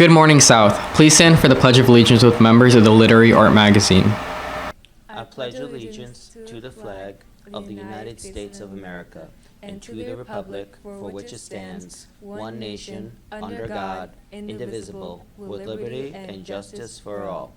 Good morning, South. Please stand for the Pledge of Allegiance with members of the Literary Art Magazine. I pledge allegiance to the flag of the United States of America and to the republic for which it stands, one nation, under God, indivisible, with liberty and justice for all.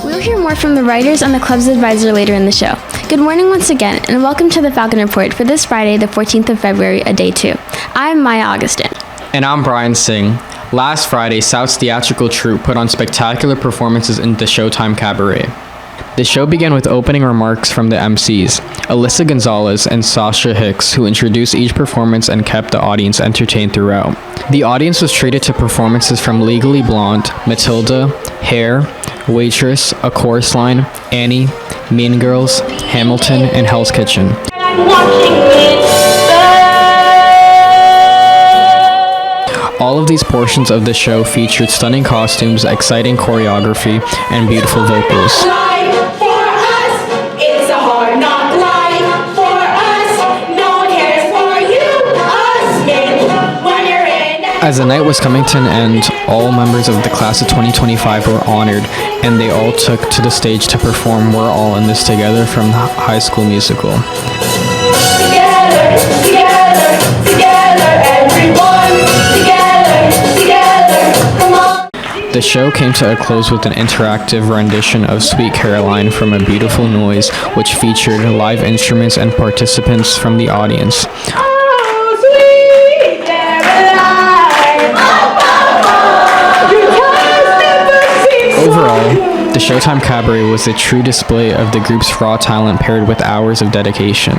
We'll hear more from the writers and the club's advisor later in the show. Good morning once again, and welcome to the Falcon Report for this Friday, the 14th of February, a day 2. I'm Maya Augustin. And I'm Brian Singh. Last Friday, South's theatrical troupe put on spectacular performances in the Showtime Cabaret. The show began with opening remarks from the MCs, Alyssa Gonzalez and Sasha Hicks, who introduced each performance and kept the audience entertained throughout. The audience was treated to performances from Legally Blonde, Matilda, Hair, Waitress, A Chorus Line, Annie, Mean Girls, Hamilton, and Hell's Kitchen. All of these portions of the show featured stunning costumes, exciting choreography, and beautiful vocals. As the night was coming to an end, all members of the class of 2025 were honored, and they all took to the stage to perform We're All in This Together from the High School Musical. Together, together, together, everyone, together, come on. The show came to a close with an interactive rendition of Sweet Caroline from A Beautiful Noise, which featured live instruments and participants from the audience. Overall, the Showtime Cabaret was a true display of the group's raw talent paired with hours of dedication.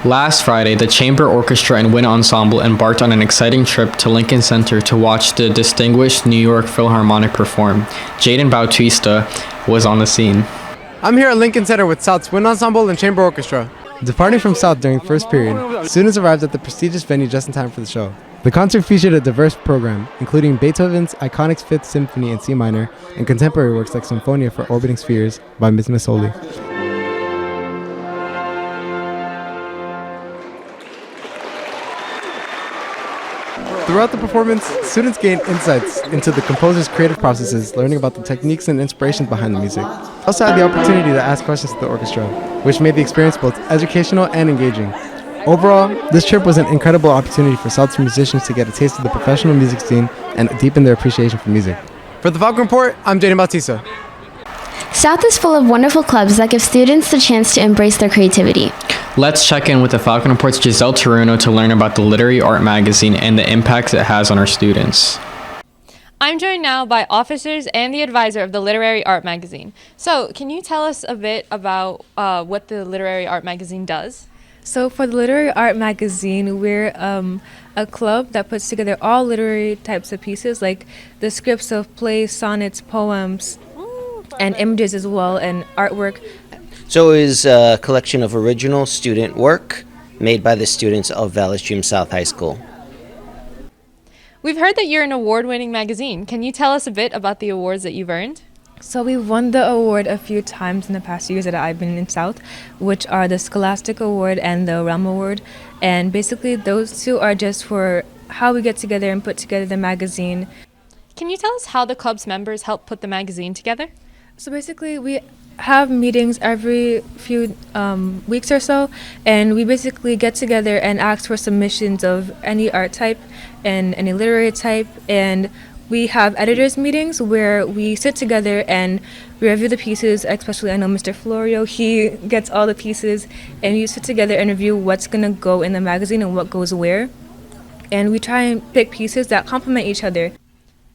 Last Friday, the Chamber Orchestra and Wind Ensemble embarked on an exciting trip to Lincoln Center to watch the distinguished New York Philharmonic perform. Jaden Bautista was on the scene. I'm here at Lincoln Center with South's Wind Ensemble and Chamber Orchestra. Departing from South during first period, students arrived at the prestigious venue just in time for the show. The concert featured a diverse program, including Beethoven's iconic Fifth Symphony in C minor and contemporary works like Symphonia for Orbiting Spheres by Ms. Masoli. Throughout the performance, students gained insights into the composer's creative processes, learning about the techniques and inspirations behind the music. They also had the opportunity to ask questions to the orchestra, which made the experience both educational and engaging. Overall, this trip was an incredible opportunity for South's musicians to get a taste of the professional music scene and deepen their appreciation for music. For the Falcon Report, I'm Jaden Bautista. South is full of wonderful clubs that give students the chance to embrace their creativity. Let's check in with the Falcon Report's Giselle Taruno to learn about the Literary Art Magazine and the impact it has on our students. I'm joined now by officers and the advisor of the Literary Art Magazine. So, can you tell us a bit about what the Literary Art Magazine does? So for the Literary Art Magazine, we're a club that puts together all literary types of pieces, like the scripts of plays, sonnets, poems, and images as well, and artwork. So it is a collection of original student work made by the students of Valley Stream South High School. We've heard that you're an award-winning magazine. Can you tell us a bit about the awards that you've earned? So we've won the award a few times in the past years that I've been in South, which are the Scholastic Award and the Realm Award. And basically those two are just for how we get together and put together the magazine. Can you tell us how the club's members help put the magazine together? So basically we have meetings every few weeks or so, and we basically get together and ask for submissions of any art type and any literary type, and we have editors meetings where we sit together and we review the pieces, especially I know Mr. Florio, he gets all the pieces, and we sit together and review what's going to go in the magazine and what goes where. And we try and pick pieces that complement each other.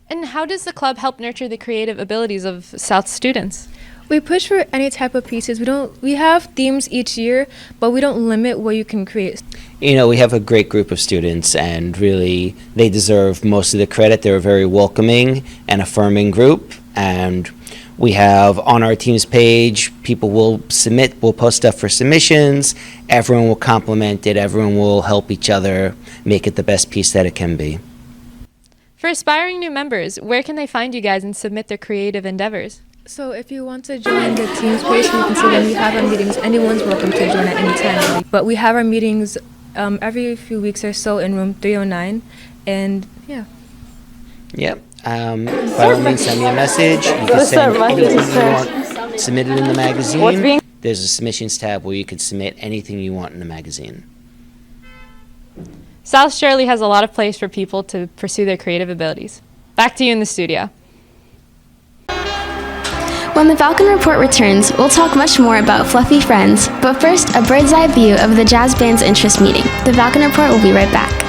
And how does the club help nurture the creative abilities of South students? We push for any type of pieces. We have themes each year, but we don't limit what you can create. You know, we have a great group of students, and really they deserve most of the credit. They're a very welcoming and affirming group, and we have on our team's page, people will post stuff for submissions, everyone will compliment it, everyone will help each other make it the best piece that it can be. For aspiring new members, where can they find you guys and submit their creative endeavors? So if you want to join the team's page, you can see when we have our meetings. Anyone's welcome to join at any time. But we have our meetings every few weeks or so in room 309. And yeah. Yep. By all means, send me a message. You can send anything you want submitted in the magazine. There's a submissions tab where you can submit anything you want in the magazine. South surely has a lot of place for people to pursue their creative abilities. Back to you in the studio. When the Falcon Report returns, we'll talk much more about fluffy friends, but first, a bird's eye view of the jazz band's interest meeting. The Falcon Report will be right back.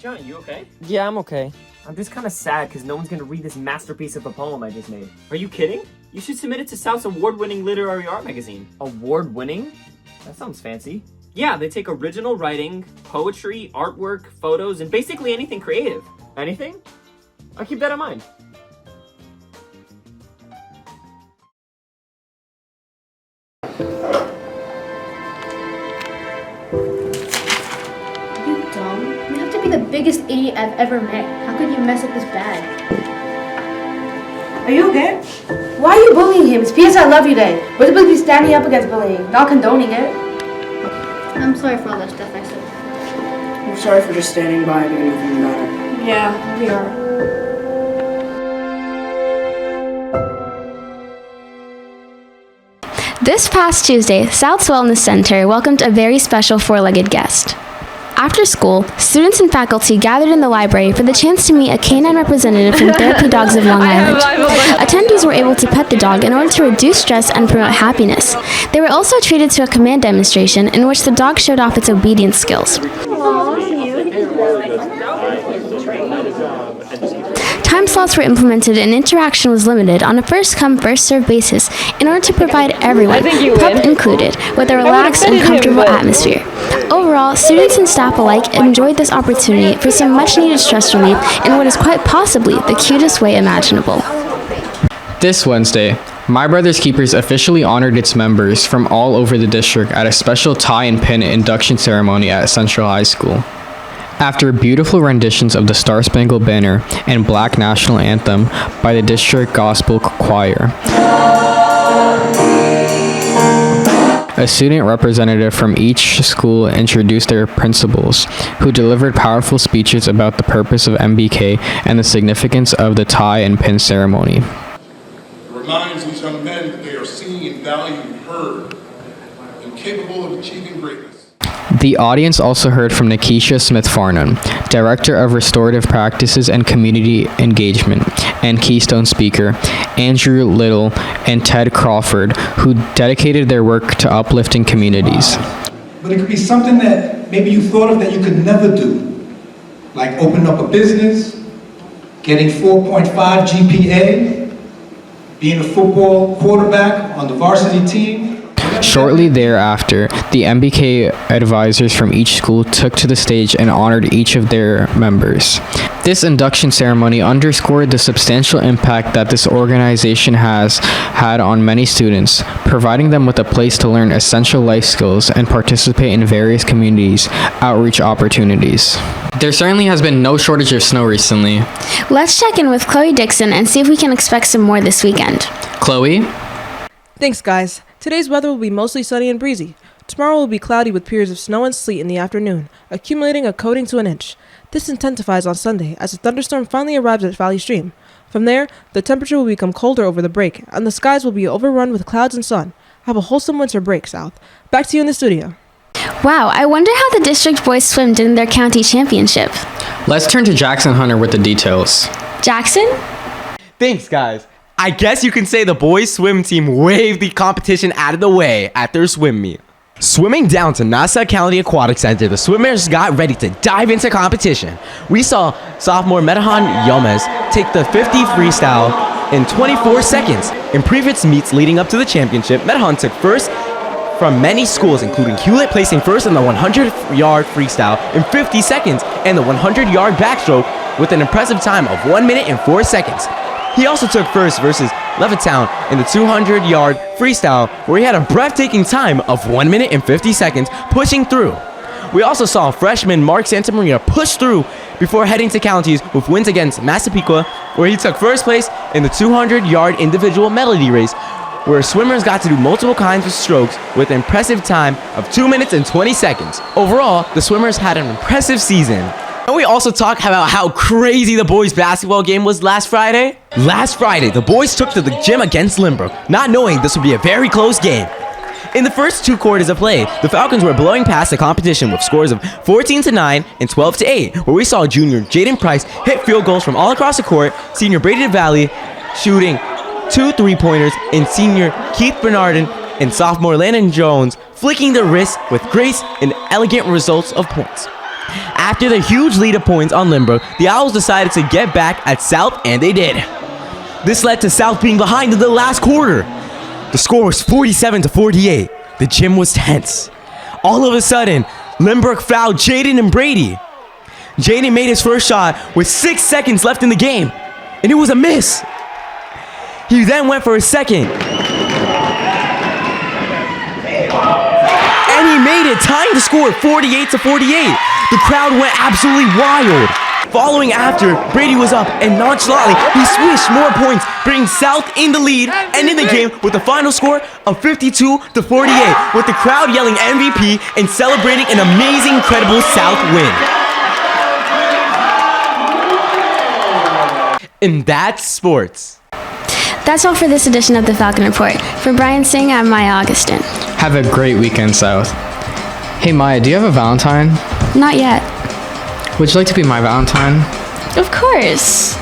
John, you okay? Yeah, I'm okay. I'm just kind of sad because no one's going to read this masterpiece of a poem I just made. Are you kidding? You should submit it to South's award-winning literary art magazine. Award-winning? That sounds fancy. Yeah, they take original writing, poetry, artwork, photos, and basically anything creative. Anything? I'll keep that in mind. You have to be the biggest idiot I've ever met. How could you mess up this bad? Are you okay? Why are you bullying him? It's because I love you day. We're supposed to be standing up against bullying, not condoning it. I'm sorry for all that stuff I said. I'm sorry for just standing by and doing nothing about it. Yeah, we are. This past Tuesday, South's Wellness Center welcomed a very special four-legged guest. After school, students and faculty gathered in the library for the chance to meet a canine representative from Therapy Dogs of Long Island. Attendees were able to pet the dog in order to reduce stress and promote happiness. They were also treated to a command demonstration in which the dog showed off its obedience skills. Time slots were implemented and interaction was limited on a first-come, first-served basis in order to provide everyone, pup included, with a relaxed and comfortable atmosphere. Overall, students and staff alike enjoyed this opportunity for some much-needed stress relief in what is quite possibly the cutest way imaginable. This Wednesday, My Brother's Keepers officially honored its members from all over the district at a special tie and pin induction ceremony at Central High School. After beautiful renditions of the Star-Spangled Banner and Black National Anthem by the District Gospel Choir, a student representative from each school introduced their principals, who delivered powerful speeches about the purpose of MBK and the significance of the tie and pin ceremony. It reminds these young men that they are seen and valued and heard and capable of achieving greatness. The audience also heard from Nikisha Smith-Farnham, Director of Restorative Practices and Community Engagement, and Keystone Speaker, Andrew Little and Ted Crawford, who dedicated their work to uplifting communities. But it could be something that maybe you thought of that you could never do, like opening up a business, getting 4.5 GPA, being a football quarterback on the varsity team. Shortly thereafter, the MBK advisors from each school took to the stage and honored each of their members. This induction ceremony underscored the substantial impact that this organization has had on many students, providing them with a place to learn essential life skills and participate in various communities outreach opportunities. There certainly has been no shortage of snow recently. Let's check in with Chloe Dixon and see if we can expect some more this weekend. Chloe? Thanks, guys. Today's weather will be mostly sunny and breezy. Tomorrow will be cloudy with periods of snow and sleet in the afternoon, accumulating a coating to an inch. This intensifies on Sunday as a thunderstorm finally arrives at Valley Stream. From there, the temperature will become colder over the break, and the skies will be overrun with clouds and sun. Have a wholesome winter break, South. Back to you in the studio. Wow, I wonder how the district boys swim did in their county championship. Let's turn to Jackson Hunter with the details. Jackson? Thanks, guys. I guess you can say the boys' swim team waved the competition out of the way at their swim meet. Swimming down to Nassau County Aquatic Center, the swimmers got ready to dive into competition. We saw sophomore Medahan Yomez take the 50 freestyle in 24 seconds. In previous meets leading up to the championship, Medahan took first from many schools, including Hewlett placing first in the 100-yard freestyle in 50 seconds and the 100-yard backstroke with an impressive time of 1 minute and 4 seconds. He also took first versus Levittown in the 200-yard freestyle, where he had a breathtaking time of 1 minute and 50 seconds pushing through. We also saw freshman Mark Santamaria push through before heading to counties with wins against Massapequa, where he took first place in the 200-yard individual melody race, where swimmers got to do multiple kinds of strokes with an impressive time of 2 minutes and 20 seconds. Overall, the swimmers had an impressive season. And we also talk about how crazy the boys' basketball game was last Friday. Last Friday, the boys took to the gym against Lynbrook, not knowing this would be a very close game. In the first 2 quarters of play, the Falcons were blowing past the competition with scores of 14-9 and 12-8, where we saw junior Jaden Price hit field goals from all across the court, senior Brady DeValley shooting 2 3-pointers, and senior Keith Bernardin and sophomore Landon Jones flicking their wrists with grace and elegant results of points. After the huge lead of points on Lynbrook, the Owls decided to get back at South, and they did. This led to South being behind in the last quarter. The score was 47-48. The gym was tense. All of a sudden, Lynbrook fouled Jaden and Brady. Jaden made his first shot with 6 seconds left in the game, and it was a miss. He then went for a second, and he made it, tying the score at 48-48. The crowd went absolutely wild. Following after, Brady was up, and nonchalantly, he swished more points, bringing South in the lead, ending the game with a final score of 52-48, with the crowd yelling MVP and celebrating an amazing, incredible South win. And that's sports. That's all for this edition of the Falcon Report. For Brian Singh, I'm Maya Augustin. Have a great weekend, South. Hey Maya, do you have a Valentine? Not yet. Would you like to be my Valentine? Of course.